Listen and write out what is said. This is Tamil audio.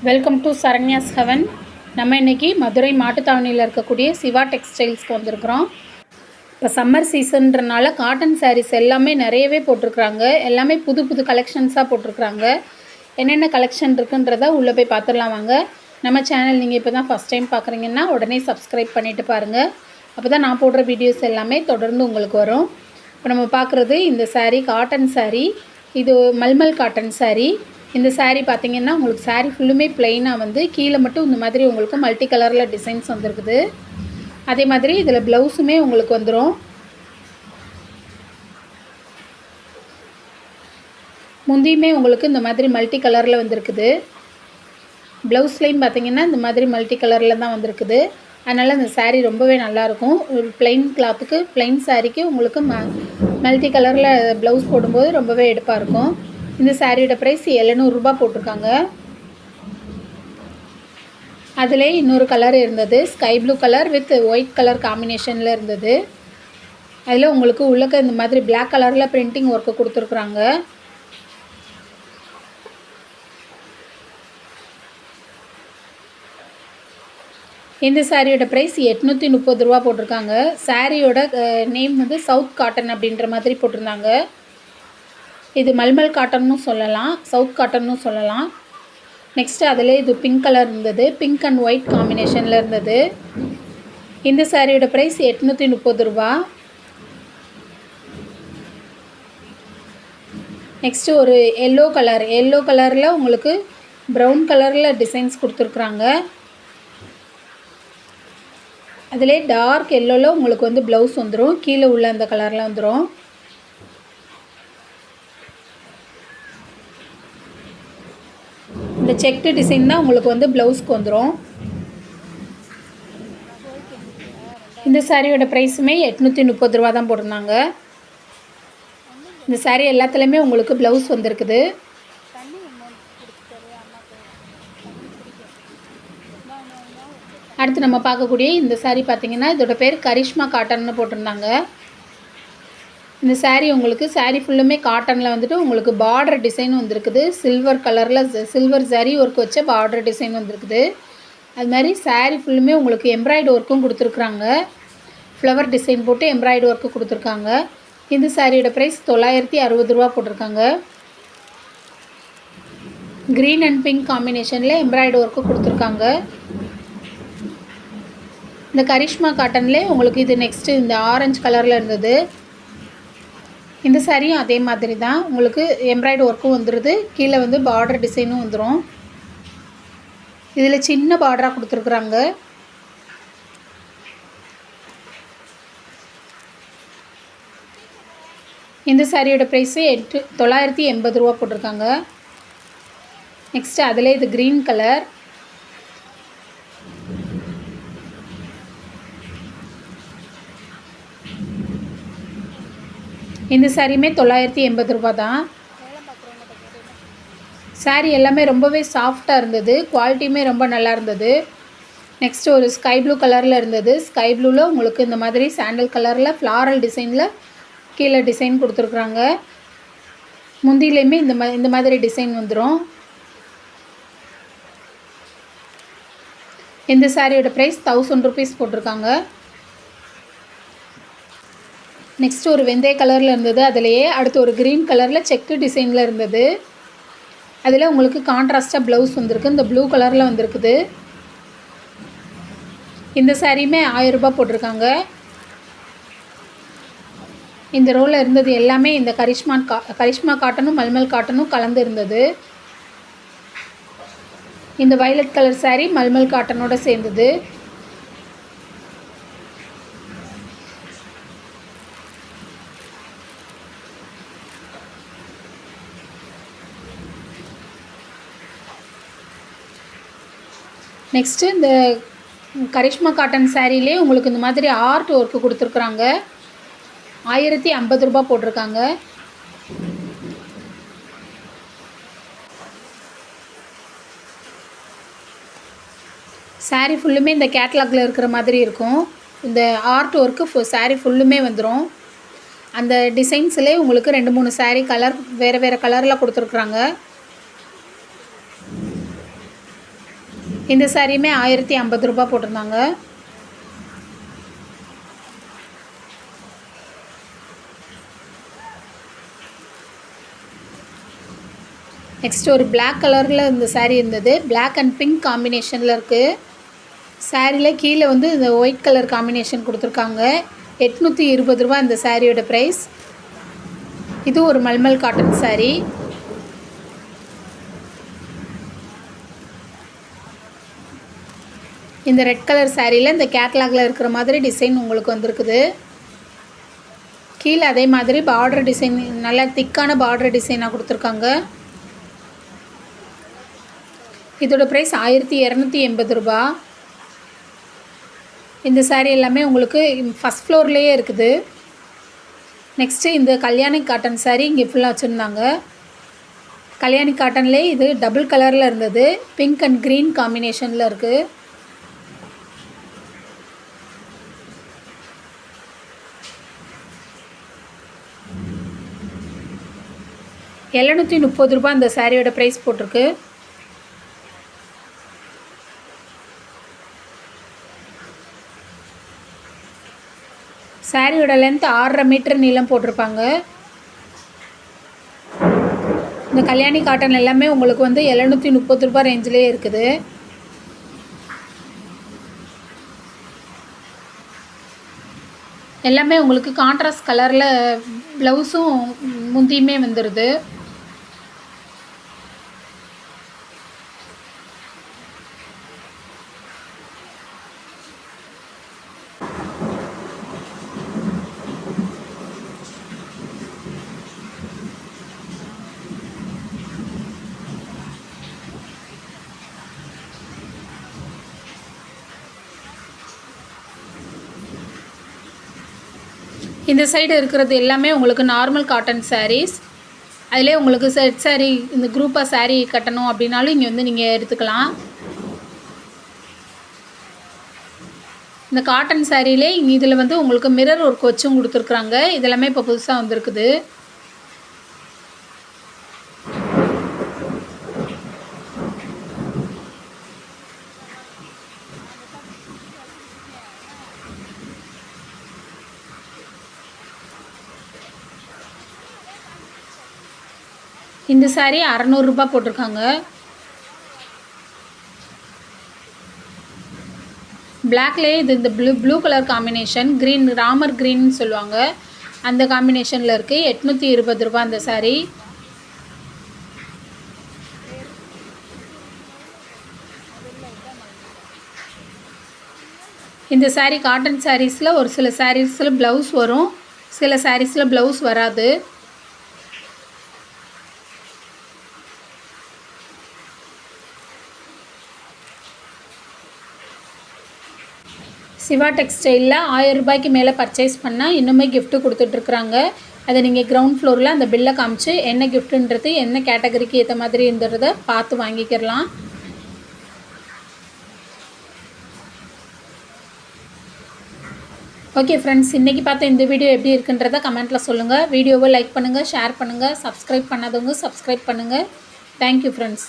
Welcome to Saranya's heaven. நம்ம இன்றைக்கி மதுரை மாட்டுத்தாவணியில் இருக்கக்கூடிய சிவா டெக்ஸ்டைல்ஸ்க்கு வந்திருக்கிறோம். இப்போ சம்மர் சீசன்றனால காட்டன் சாரீஸ் எல்லாமே நிறையவே போட்டிருக்குறாங்க. எல்லாமே புது புது கலெக்ஷன்ஸாக போட்டிருக்குறாங்க. என்னென்ன கலெக்ஷன் இருக்குன்றதை உள்ளே போய் பார்த்துடலாம் வாங்க. நம்ம சேனல் நீங்கள் இப்போ தான் ஃபஸ்ட் டைம் பார்க்குறீங்கன்னா உடனே சப்ஸ்கிரைப் பண்ணிவிட்டு பாருங்கள். அப்போ தான் நான் போடுற வீடியோஸ் எல்லாமே தொடர்ந்து உங்களுக்கு வரும். இப்போ நம்ம பார்க்குறது இந்த சாரீ காட்டன் சாரீ. இது மல்மல் காட்டன் சாரீ. இந்த சாரீ பார்த்திங்கன்னா உங்களுக்கு சாரீ ஃபுல்லுமே ப்ளைனாக வந்து கீழே மட்டும் இந்த மாதிரி உங்களுக்கு மல்டி கலரில் டிசைன்ஸ் வந்துருக்குது. அதே மாதிரி இதில் ப்ளவுஸுமே உங்களுக்கு வந்துடும். முந்தியுமே உங்களுக்கு இந்த மாதிரி மல்டி கலரில் வந்திருக்குது. ப்ளவுஸ்லேயும் பார்த்திங்கன்னா இந்த மாதிரி மல்டி கலரில் தான் வந்திருக்குது. அதனால் இந்த சாரீ ரொம்பவே நல்லாயிருக்கும். ஒரு ப்ளைன் கிளாத்துக்கு ப்ளைன் சாரீக்கு உங்களுக்கு மல்டி கலரில் ப்ளவுஸ் போடும்போது ரொம்பவே எடுப்பாக இருக்கும். இந்த சாரியோட ப்ரைஸ் 700 ரூபா போட்டிருக்காங்க. அதிலே இன்னொரு கலர் இருந்தது, sky blue colour with white colour காம்பினேஷனில் இருந்தது. அதில் உங்களுக்கு உள்ளக்க இந்த மாதிரி பிளாக் கலரில் பிரிண்டிங் ஒர்க்கு கொடுத்துருக்குறாங்க. இந்த சாரியோட ப்ரைஸ் 830 ரூபா போட்டிருக்காங்க. சாரியோட நேம் வந்து சவுத் காட்டன் அப்படின்ற மாதிரி போட்டிருந்தாங்க. இது மல்மல் காட்டன்னு சொல்லலாம், சவுத் காட்டன்னு சொல்லலாம். நெக்ஸ்ட்டு அதில் இது பிங்க் கலர் இருந்தது, பிங்க் அண்ட் ஒயிட் காம்பினேஷனில் இருந்தது. இந்த சாரியோட ப்ரைஸ் 830 ரூபா. நெக்ஸ்ட்டு ஒரு எல்லோ கலரில் உங்களுக்கு ப்ரௌன் கலரில் டிசைன்ஸ் கொடுத்துருக்குறாங்க. அதிலே டார்க் எல்லோவில் உங்களுக்கு வந்து ப்ளவுஸ் வந்துடும், கீழே உள்ள அந்த கலரில் வந்துடும். இந்த செக்டு டிசைன் தான் உங்களுக்கு வந்து ப்ளவுஸ்க்கு வந்துடும். இந்த சாரியோட ப்ரைஸுமே 830 ரூபா தான் போட்டிருந்தாங்க. இந்த சாரீ எல்லாத்துலேயுமே உங்களுக்கு ப்ளவுஸ் வந்திருக்குது. அடுத்து நம்ம பார்க்கக்கூடிய இந்த சாரீ பார்த்திங்கன்னா இதோட பேர் கரிஷ்மா காட்டன்னு போட்டிருந்தாங்க. இந்த சாரீ உங்களுக்கு சாரீ ஃபுல்லுமே காட்டனில் வந்துட்டு உங்களுக்கு பார்டர் டிசைன் வந்திருக்குது. சில்வர் கலரில் சில்வர் சாரீ ஒர்க் வச்ச பார்டர் டிசைன் வந்திருக்குது. அது மாதிரி சாரீ ஃபுல்லுமே உங்களுக்கு எம்ப்ராய்டு ஒர்க்கும் கொடுத்துருக்குறாங்க. ஃப்ளவர் டிசைன் போட்டு எம்ப்ராய்டு ஒர்க்கு கொடுத்துருக்காங்க. இந்த சாரியோட ப்ரைஸ் 960 ரூபா போட்டிருக்காங்க. க்ரீன் அண்ட் பிங்க் காம்பினேஷனில் எம்ப்ராய்டு ஒர்க்கு கொடுத்துருக்காங்க. இந்த கரிஷ்மா காட்டன்லேயே உங்களுக்கு இது நெக்ஸ்ட்டு இந்த ஆரஞ்சு கலரில் இருந்தது. இந்த சாரியும் அதே மாதிரி தான் உங்களுக்கு எம்ப்ராய்டு ஒர்க்கும் வந்துடுது, கீழே வந்து பார்டர் டிசைனும் வந்துடும். இதில் சின்ன பார்டராக கொடுத்துருக்குறாங்க. இந்த சாரியோட ப்ரைஸு 980 ரூபா போட்டிருக்காங்க. நெக்ஸ்ட்டு அதில் இது க்ரீன் கலர். இந்த சாரியுமே 980 ரூபா தான். சாரீ எல்லாமே ரொம்பவே சாஃப்டாக இருந்தது, குவாலிட்டியுமே ரொம்ப நல்லா இருந்தது. நெக்ஸ்ட்டு ஒரு ஸ்கை ப்ளூ கலரில் இருந்தது. ஸ்கை ப்ளூவில் உங்களுக்கு இந்த மாதிரி சாண்டல் கலரில் ஃப்ளாரல் டிசைனில் கீழே டிசைன் கொடுத்துருக்குறாங்க. முந்தியிலையுமே இந்த மாதிரி டிசைன் வந்துடும். இந்த சாரியோட ப்ரைஸ் 1000 ருபீஸ் போட்டிருக்காங்க. நெக்ஸ்ட்டு ஒரு வெந்தய கலரில் இருந்தது. அதிலேயே அடுத்து ஒரு க்ரீன் கலரில் செக்கு டிசைனில் இருந்தது. அதில் உங்களுக்கு கான்ட்ராஸ்ட்டாக ப்ளவுஸ் வந்திருக்கு, இந்த ப்ளூ கலரில் வந்திருக்குது. இந்த சாரியுமே 1000 ரூபா போட்டிருக்காங்க. இந்த ரோவில் இருந்தது எல்லாமே இந்த கரிஷ்மா காட்டனும் மல்மல் காட்டனும் கலந்து இருந்தது. இந்த வயலட் கலர் சாரீ மல்மல் காட்டனோட சேர்ந்தது. நெக்ஸ்ட்டு இந்த கரிஷ்மா காட்டன் சாரீலே உங்களுக்கு இந்த மாதிரி ஆர்ட் ஒர்க்கு கொடுத்துருக்குறாங்க. 1050 ரூபா போட்டிருக்காங்க. சாரீ ஃபுல்லுமே இந்த கேட்லாகில் இருக்கிற மாதிரி இருக்கும். இந்த ஆர்ட் ஒர்க்கு சாரீ ஃபுல்லுமே வந்துடும். அந்த டிசைன்ஸ்லேயே உங்களுக்கு 2-3 சாரீ கலர் வேறு வேறு கலரில் கொடுத்துருக்குறாங்க. இந்த சாரியுமே 1050 ரூபா போட்டிருந்தாங்க. நெக்ஸ்ட் ஒரு Black கலரில் இந்த சாரீ இருந்தது. Black அண்ட் பிங்க் காம்பினேஷனில் இருக்குது. சாரியில் கீழே வந்து இந்த ஒயிட் கலர் காம்பினேஷன் கொடுத்துருக்காங்க. 820 ரூபா இந்த சாரியோட ப்ரைஸ். இது ஒரு மல்மல் காட்டன் சாரீ. இந்த ரெட் கலர் சாரியில் இந்த கேட்லாகில் இருக்கிற மாதிரி டிசைன் உங்களுக்கு வந்திருக்குது. கீழே அதே மாதிரி பார்டர் டிசைன், நல்லா திக்கான பார்டர் டிசைனாக கொடுத்துருக்காங்க. இதோட ப்ரைஸ் 1280 ரூபா. இந்த சாரீ எல்லாமே உங்களுக்கு ஃபஸ்ட் ஃப்ளோர்லேயே இருக்குது. நெக்ஸ்ட்டு இந்த கல்யாணி காட்டன் சாரீ இங்கே ஃபுல்லாக வச்சுருந்தாங்க. கல்யாணி காட்டன்லேயே இது டபுள் கலரில் இருந்தது. பிங்க் அண்ட் க்ரீன் காம்பினேஷனில் இருக்குது. ₹730 இந்த சாரியோட ப்ரைஸ் போட்டிருக்கு. சாரியோட லென்த் 6.5 மீட்டர் நீளம் போட்டிருப்பாங்க. இந்த கல்யாணி காட்டன் எல்லாமே உங்களுக்கு வந்து ₹730 ரேஞ்சிலே இருக்குது. எல்லாமே உங்களுக்கு கான்ட்ராஸ்ட் கலரில் ப்ளவுஸும் முந்தியுமே வந்துடுது. இந்த சைடு இருக்கிறது எல்லாமே உங்களுக்கு நார்மல் காட்டன் சாரீஸ். அதிலே உங்களுக்கு செட் சாரீ, இந்த குரூப்பாக சாரீ கட்டணும் அப்படின்னாலும் இங்கே வந்து நீங்கள் எடுத்துக்கலாம். இந்த காட்டன் சாரியிலே இதில் வந்து உங்களுக்கு மிரர் ஒர்க் வச்சும் கொடுத்துருக்குறாங்க. இதெல்லாமே இப்போ புதுசாக வந்திருக்குது. இந்த சாரீ ₹600 போட்டிருக்காங்க. பிளாக்லேயே இது இந்த blue colour combination, green, Ramar க்ரீன்னு சொல்லுவாங்க, அந்த காம்பினேஷனில் இருக்குது. ₹820 இந்த சாரீ. இந்த சாரீ காட்டன் சாரீஸில் ஒரு சில சாரீஸில் ப்ளவுஸ் வரும், சில சாரீஸில் ப்ளவுஸ் வராது. சிவா டெக்ஸ்டைலில் ₹1000 மேலே பர்ச்சேஸ் பண்ணால் இன்னுமே கிஃப்ட்டு கொடுத்துட்ருக்குறாங்க. அதை நீங்கள் கிரவுண்ட் ஃப்ளோரில் அந்த பில்லை காமிச்சு என்ன கிஃப்ட்டுன்றது, என்ன கேட்டகரிக்கு ஏற்ற மாதிரி இருந்ததை பார்த்து வாங்கிக்கிறலாம். ஓகே ஃப்ரெண்ட்ஸ், இன்றைக்கி பார்த்த இந்த வீடியோ எப்படி இருக்குன்றதை கமெண்ட்டில் சொல்லுங்கள். வீடியோவை லைக் பண்ணுங்கள், ஷேர் பண்ணுங்கள், சப்ஸ்கிரைப் பண்ணாதவங்க சப்ஸ்கிரைப் பண்ணுங்கள். Thank you friends.